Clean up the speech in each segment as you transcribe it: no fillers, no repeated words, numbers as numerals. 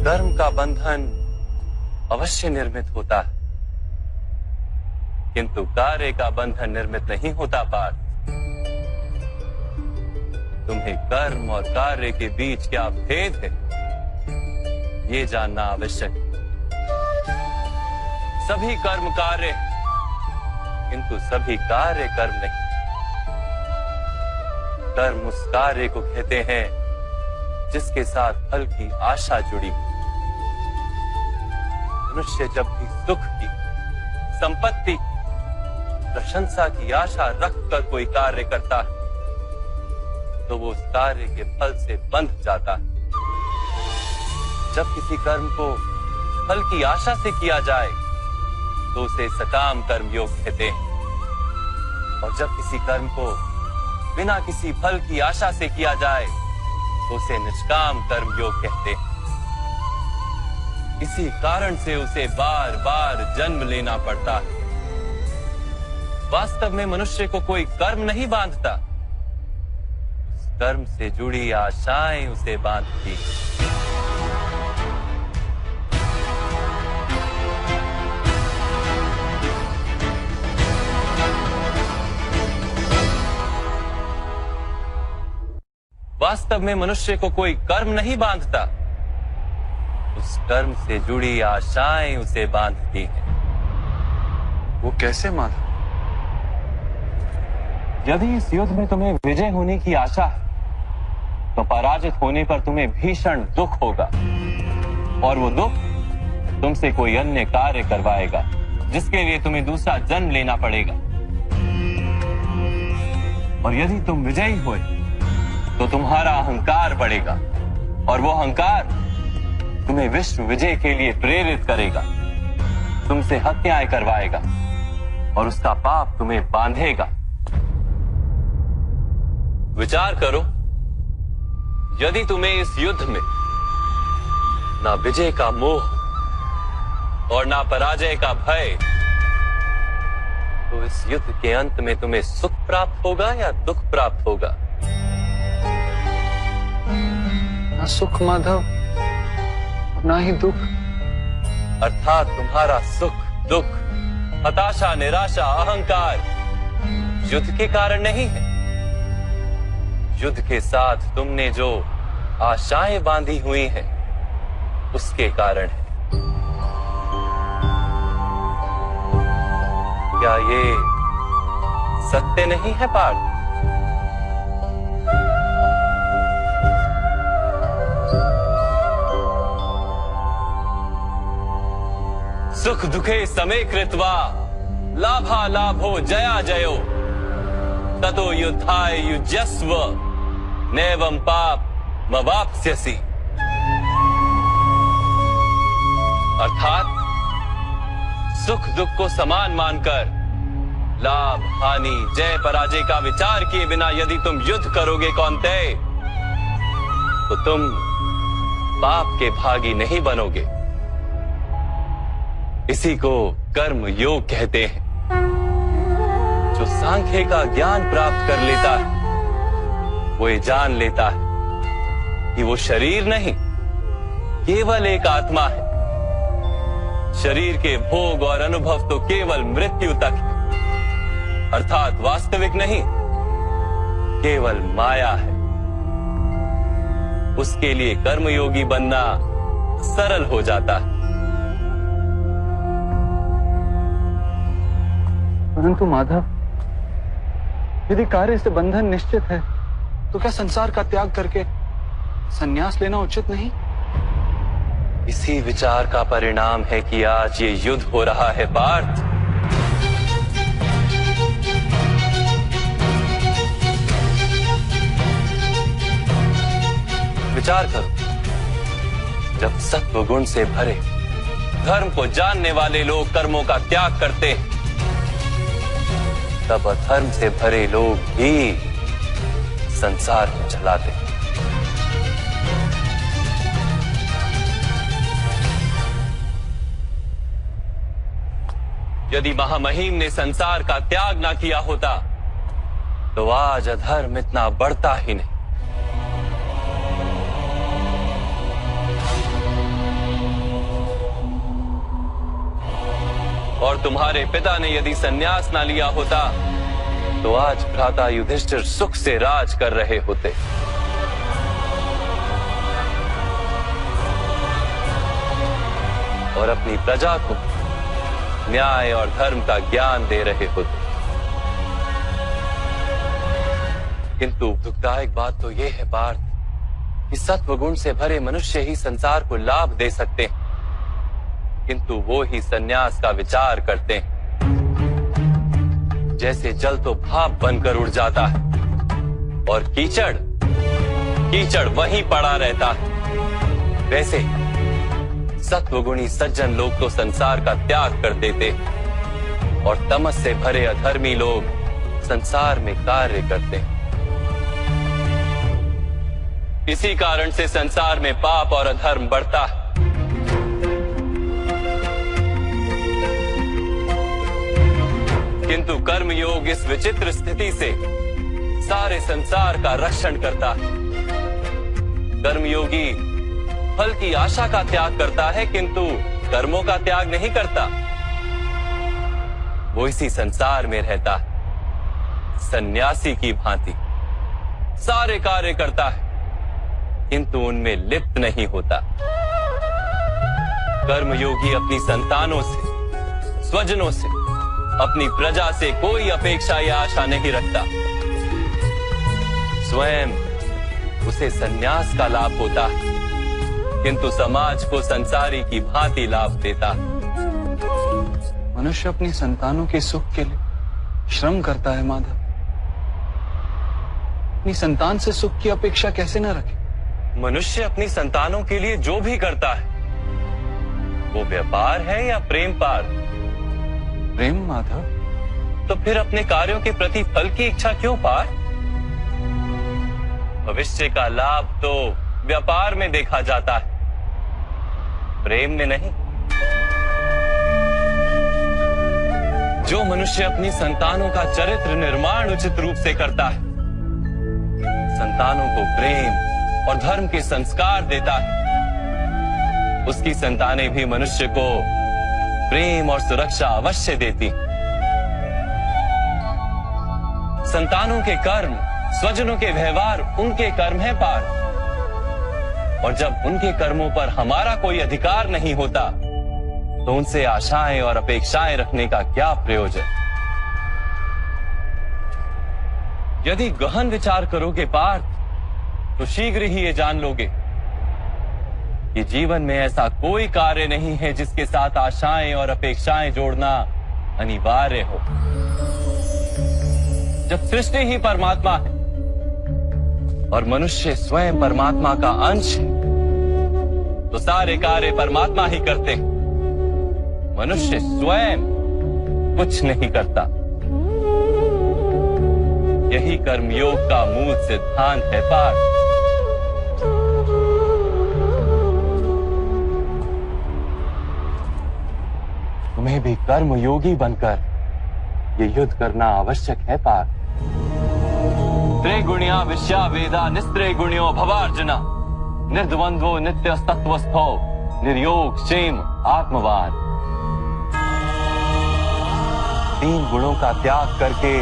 कर्म का बंधन अवश्य निर्मित होता है, किंतु कार्य का बंधन निर्मित नहीं होता पार्थ। तुम्हें कर्म और कार्य के बीच क्या भेद है, ये जानना आवश्यक है। सभी कर्म कार्य, किंतु सभी कार्य कर्म नहीं। कर्म उस कार्य को कहते हैं जिसके साथ फल की आशा जुड़ी। मनुष्य जब भी सुख की, संपत्ति, प्रशंसा की आशा रखकर कोई कार्य करता है तो वो उस कार्य के फल से बंध जाता है। जब किसी कर्म को फल की आशा से किया जाए तो उसे सकाम कर्म योग कहते हैं, और जब किसी कर्म को बिना किसी फल की आशा से किया जाए तो उसे निष्काम कर्म योग कहते हैं। इसी कारण से उसे बार बार जन्म लेना पड़ता है। वास्तव में मनुष्य को कोई कर्म नहीं बांधता, कर्म से जुड़ी आशाएं उसे बांधती। वास्तव में मनुष्य को कोई कर्म नहीं बांधता, उस कर्म से जुड़ी आशाएं उसे बांधती हैं। वो कैसे माधव? यदि इस युद्ध में तुम्हें विजय होने की आशा है तो पराजित होने पर तुम्हें भीषण दुख होगा, और वो दुख तुमसे कोई अन्य कार्य करवाएगा जिसके लिए तुम्हें दूसरा जन्म लेना पड़ेगा। और यदि तुम विजयी हुए तो तुम्हारा अहंकार बढ़ेगा, और वो अहंकार तुम्हें विश्व विजय के लिए प्रेरित करेगा, तुमसे हत्याएं करवाएगा और उसका पाप तुम्हें बांधेगा। विचार करो, यदि तुम्हें इस युद्ध में ना विजय का मोह और ना पराजय का भय, तो इस युद्ध के अंत में तुम्हें सुख प्राप्त होगा या दुख प्राप्त होगा? ना सुख माधव, ना ही दुख। अर्थात तुम्हारा सुख, दुख, हताशा, निराशा, अहंकार युद्ध के कारण नहीं है। युद्ध के साथ तुमने जो आशाएं बांधी हुई हैं, उसके कारण है। क्या ये सत्य नहीं है पार्थ? सुख दुखे समे कृत्वा लाभा लाभो जया जयो ततो युद्धाय युज्यस्व नैवं पाप मवाप्स्यसि। अर्थात सुख दुख को समान मानकर लाभ हानि जय पराजय का विचार किए बिना यदि तुम युद्ध करोगे कौन्तेय, तो तुम पाप के भागी नहीं बनोगे। इसी को कर्म योग कहते हैं। जो सांख्य का ज्ञान प्राप्त कर लेता है वो ये जान लेता है कि वो शरीर नहीं, केवल एक आत्मा है। शरीर के भोग और अनुभव तो केवल मृत्यु तक है, अर्थात वास्तविक नहीं, केवल माया है। उसके लिए कर्मयोगी बनना सरल हो जाता है। परंतु माधव, यदि कार्य से बंधन निश्चित है तो क्या संसार का त्याग करके संन्यास लेना उचित नहीं? इसी विचार का परिणाम है कि आज ये युद्ध हो रहा है पार्थ। विचार करो, जब सत्व गुण से भरे धर्म को जानने वाले लोग कर्मों का त्याग करते हैं, तब अधर्म से भरे लोग भी संसार को चलाते हैं। यदि महामहिम ने संसार का त्याग ना किया होता तो आज अधर्म इतना बढ़ता ही नहीं। और तुम्हारे पिता ने यदि संन्यास ना लिया होता तो आज भ्राता युधिष्ठिर सुख से राज कर रहे होते। और अपनी प्रजा को न्याय और धर्म का ज्ञान दे रहे होते। किंतु दुखदायक बात तो यह है पार्थ कि सत्वगुण से भरे मनुष्य ही संसार को लाभ दे सकते हैं, किंतु वो ही संन्यास का विचार करते हैं। जैसे जल तो भाप बनकर उड़ जाता है और कीचड़ कीचड़ वहीं पड़ा रहता है, वैसे सत्वगुणी सज्जन लोग तो संसार का त्याग कर देते और तमस से भरे अधर्मी लोग संसार में कार्य करते हैं। इसी कारण से संसार में पाप और अधर्म बढ़ता है। किंतु कर्मयोग इस विचित्र स्थिति से सारे संसार का रक्षण करता है। कर्मयोगी फल की आशा का त्याग करता है, किंतु कर्मों का त्याग नहीं करता। वो इसी संसार में रहता है, सन्यासी की भांति सारे कार्य करता है, किंतु उनमें लिप्त नहीं होता। कर्मयोगी अपनी संतानों से, स्वजनों से, अपनी प्रजा से कोई अपेक्षा या आशा नहीं रखता। स्वयं उसे संन्यास का लाभ होता है, किंतु समाज को संसारी की भांति लाभ देता। मनुष्य अपनी संतानों के सुख के लिए श्रम करता है माधव। अपनी संतान से सुख की अपेक्षा कैसे न रखे? मनुष्य अपनी संतानों के लिए जो भी करता है वो व्यापार है या प्रेम पार? प्रेम माधव। तो फिर अपने कार्यों के प्रति फल की इच्छा क्यों पार? भविष्य का लाभ तो व्यापार में देखा जाता है, प्रेम में नहीं। जो मनुष्य अपनी संतानों का चरित्र निर्माण उचित रूप से करता है, संतानों को प्रेम और धर्म के संस्कार देता है, उसकी संतानें भी मनुष्य को प्रेम और सुरक्षा अवश्य देती। संतानों के कर्म, स्वजनों के व्यवहार उनके कर्म है पार। और जब उनके कर्मों पर हमारा कोई अधिकार नहीं होता तो उनसे आशाएं और अपेक्षाएं रखने का क्या प्रयोजन? यदि गहन विचार करोगे पार्थ तो शीघ्र ही ये जान लोगे कि जीवन में ऐसा कोई कार्य नहीं है जिसके साथ आशाएं और अपेक्षाएं जोड़ना अनिवार्य हो। जब सृष्टि ही परमात्मा है और मनुष्य स्वयं परमात्मा का अंश है तो सारे कार्य परमात्मा ही करते हैं, मनुष्य स्वयं कुछ नहीं करता। यही कर्मयोग का मूल सिद्धांत है पार्थ। तुम्हें भी कर्मयोगी बनकर ये युद्ध करना आवश्यक है पार्थ। त्रिगुणिया विश्या वेदा निस्त्रिगुण्यो भवार्जुना निर्द्वंद्वो नित्य तत्वस्थो निर्योग क्षेम आत्मवान। तीन गुणों का त्याग करके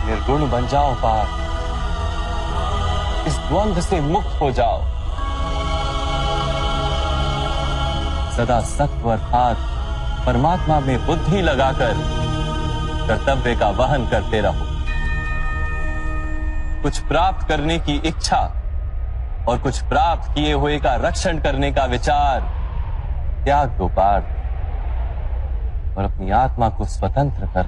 निर्गुण बन जाओ पार्थ। इस द्वंद्व से मुक्त हो जाओ। सदा सत्व अर्थात परमात्मा में बुद्धि लगाकर कर्तव्य का वहन करते रहो। कुछ प्राप्त करने की इच्छा और कुछ प्राप्त किए हुए का रक्षण करने का विचार त्याग दो पार्थ और अपनी आत्मा को स्वतंत्र कर।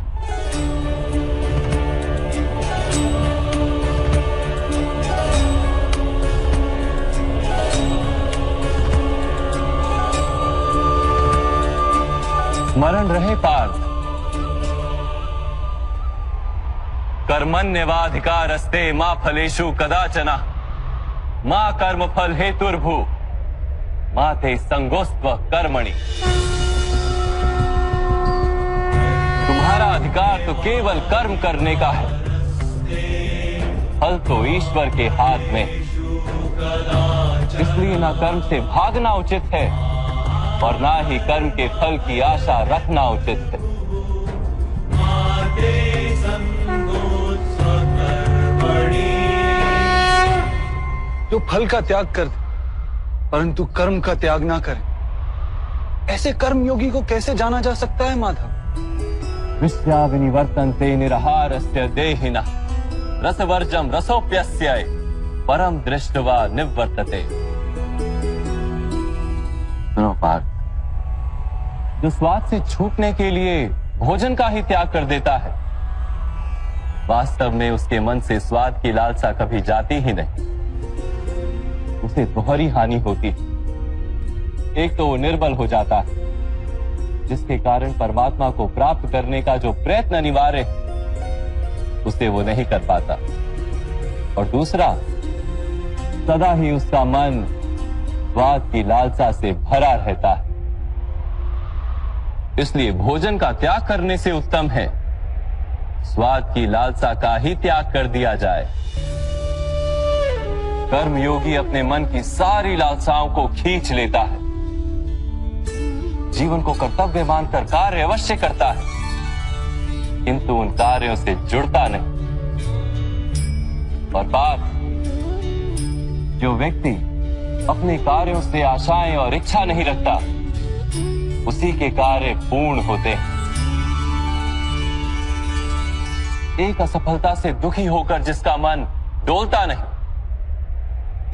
स्मरण रहे पार्थ, कर्मण्यवाधिकारस्ते मा फलेषु कदाचन मा कर्म फल हेतुर्भु मा ते संगोस्त्व कर्मणि। तुम्हारा अधिकार तो केवल कर्म करने का है, फल तो ईश्वर के हाथ में। इसलिए ना कर्म से भागना उचित है और ना ही कर्म के फल की आशा रखना उचित है। जो फल का त्याग कर दे परंतु कर्म का त्याग ना करे, ऐसे कर्म योगी को कैसे जाना जा सकता है माधव? विश्या विनिवर्तन्ते निरहारस्य देहिनः रसवर्जम रसोप्यस्य परम दृष्ट्वा निवर्तते। सुनो पार्थ, जो स्वाद से छूटने के लिए भोजन का ही त्याग कर देता है, वास्तव में उसके मन से स्वाद की लालसा कभी जाती ही नहीं। उसे दोहरी हानि होती है। एक तो वो निर्बल हो जाता है, जिसके कारण परमात्मा को प्राप्त करने का जो प्रयत्न अनिवार्य है उसे वो नहीं कर पाता, और दूसरा, सदा ही उसका मन स्वाद की लालसा से भरा रहता है। इसलिए भोजन का त्याग करने से उत्तम है स्वाद की लालसा का ही त्याग कर दिया जाए। कर्म योगी अपने मन की सारी लालसाओं को खींच लेता है, जीवन को कर्तव्य मानकर कार्य अवश्य करता है, किंतु उन कार्यों से जुड़ता नहीं। और बात, जो व्यक्ति अपने कार्यों से आशाएं और इच्छा नहीं रखता, उसी के कार्य पूर्ण होते हैं। एक असफलता से दुखी होकर जिसका मन डोलता नहीं,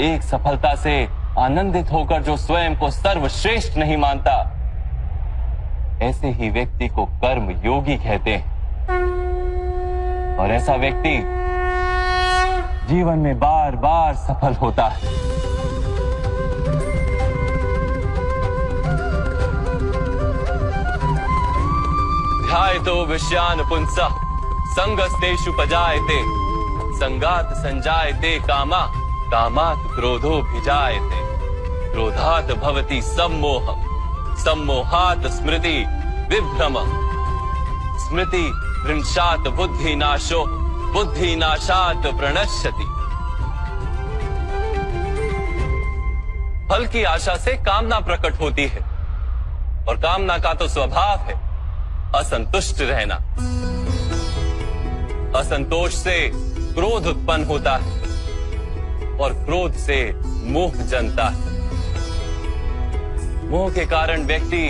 एक सफलता से आनंदित होकर जो स्वयं को सर्वश्रेष्ठ नहीं मानता, ऐसे ही व्यक्ति को कर्म योगी कहते हैं। और ऐसा व्यक्ति जीवन में बार बार सफल होता है। ध्यायतो विषयान पुंसः संगस्तेषु पजायते संगात संजायते कामा कामात् क्रोधोऽभिजायते क्रोधात् भवति सम्मोहः सम्मोहात् स्मृति विभ्रमः स्मृति भ्रंशात् बुद्धिनाशो बुद्धिनाशात् प्रणश्यति। फल की आशा से कामना प्रकट होती है, और कामना का तो स्वभाव है असंतुष्ट रहना। असंतोष से क्रोध उत्पन्न होता है, और क्रोध से मोह जन्मता है। मोह के कारण व्यक्ति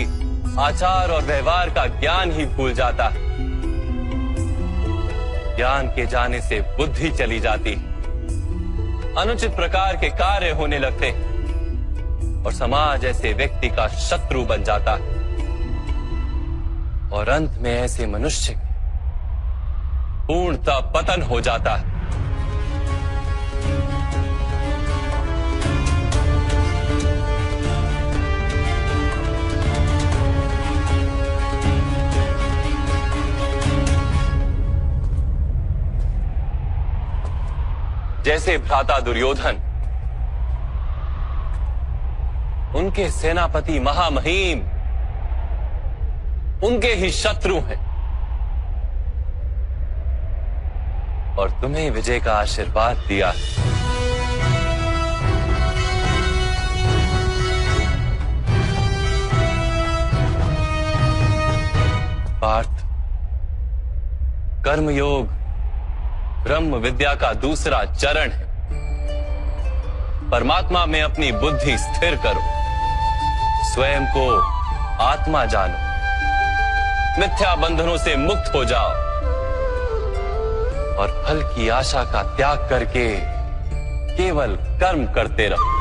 आचार और व्यवहार का ज्ञान ही भूल जाता है। ज्ञान के जाने से बुद्धि चली जाती है, अनुचित प्रकार के कार्य होने लगते हैं, और समाज ऐसे व्यक्ति का शत्रु बन जाता है। और अंत में ऐसे मनुष्य पूर्णतः पतन हो जाता है। जैसे भ्राता दुर्योधन, उनके सेनापति महामहिम उनके ही शत्रु हैं, और तुम्हें विजय का आशीर्वाद दिया। पार्थ, कर्मयोग ब्रह्म विद्या का दूसरा चरण है। परमात्मा में अपनी बुद्धि स्थिर करो, स्वयं को आत्मा जानो, मिथ्या बंधनों से मुक्त हो जाओ, और फल की आशा का त्याग करके केवल कर्म करते रहो।